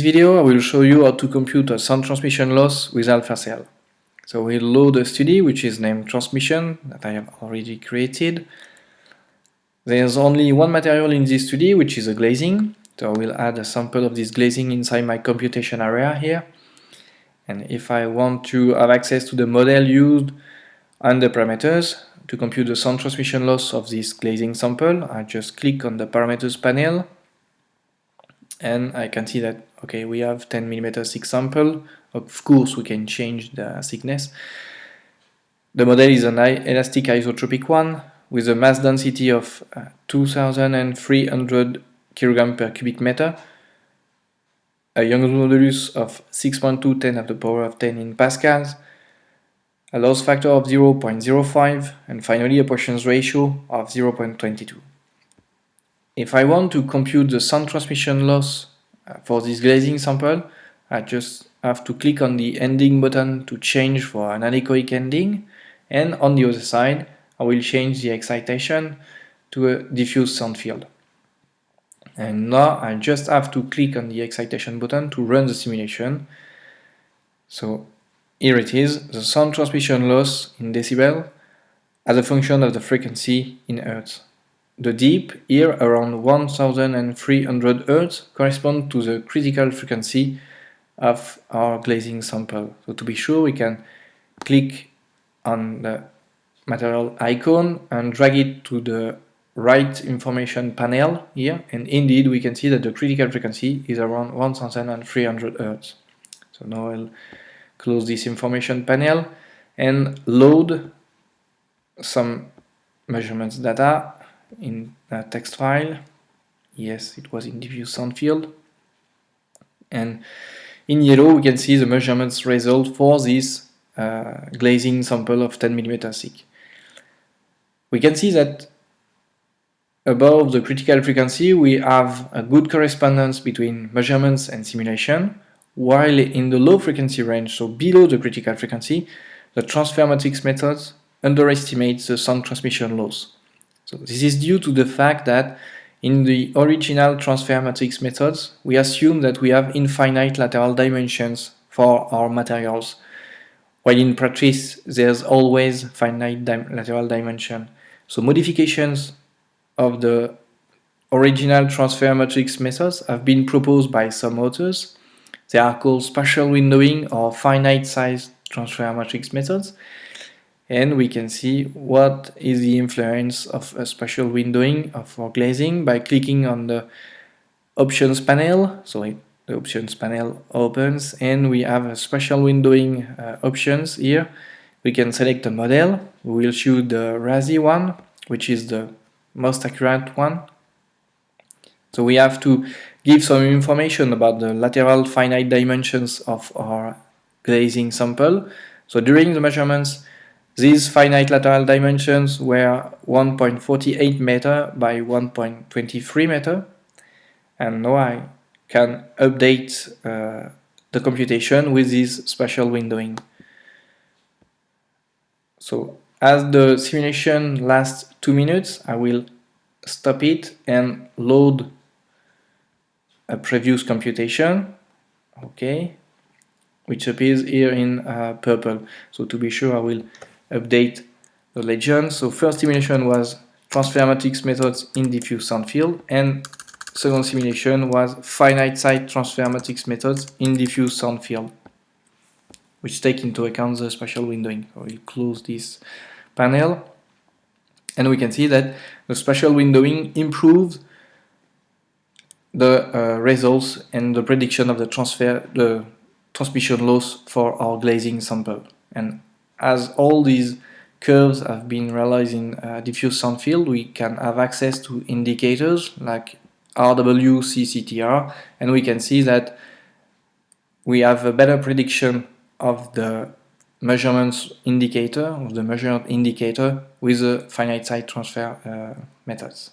this video, I will show you how to compute a sound transmission loss with AlphaCell. So we'll load a study which is named transmission that I have already created. There's only one material in this study, which is a glazing. So I will add a sample of this glazing inside my computation area here. And if I want to have access to the model used and the parameters to compute the sound transmission loss of this glazing sample, I just click on the parameters panel. And I can see that, okay, we have 10mm thick sample. Of course, we can change the thickness. The model is an elastic isotropic one with a mass density of 2300 kg per cubic meter, a Young's modulus of 6.2 10 to the power of 10 in pascals, a loss factor of 0.05, and finally a Poisson's ratio of 0.22. If I want to compute the sound transmission loss for this glazing sample, I just have to click on the ending button to change for an anechoic ending, and on the other side I will change the excitation to a diffuse sound field. And now I just have to click on the excitation button to run the simulation. So here it is, the sound transmission loss in decibel as a function of the frequency in hertz. The dip here around 1300 Hz corresponds to the critical frequency of our glazing sample. So to be sure, we can click on the material icon and drag it to the right information panel here, and indeed we can see that the critical frequency is around 1300 Hz. So now I'll close this information panel and load some measurements data in a text file. Yes, it was in diffuse sound field, and in yellow we can see the measurements result for this glazing sample of 10mm thick. We can see that above the critical frequency we have a good correspondence between measurements and simulation, while in the low frequency range, so below the critical frequency, the transfer matrix methods underestimates the sound transmission loss. So this is due to the fact that in the original transfer matrix methods, we assume that we have infinite lateral dimensions for our materials, while in practice there's always finite lateral dimension. So modifications of the original transfer matrix methods have been proposed by some authors. They are called spatial windowing or finite size transfer matrix methods. And we can see what is the influence of a spatial windowing for glazing by clicking on the options panel. So the options panel opens and we have a spatial windowing options here. We can select a model. We will choose the RASI one, which is the most accurate one. So we have to give some information about the lateral finite dimensions of our glazing sample. So during the measurements, these finite lateral dimensions were 1.48 meter by 1.23 meter, and now I can update the computation with this spatial windowing. So as the simulation lasts 2 minutes, I will stop it and load a previous computation, okay, which appears here in purple. So to be sure, I will update the legend. So first simulation was transfer matrix methods in diffuse sound field, and second simulation was finite site transfer matrix methods in diffuse sound field, which take into account the spatial windowing. So we'll close this panel, and we can see that the spatial windowing improves the results and the prediction of the transmission loss for our glazing sample. And as all these curves have been realized in diffuse sound field, we can have access to indicators like RW, CCTR, and we can see that we have a better prediction of the measurements indicator, of the measurement indicator with the finite site transfer methods.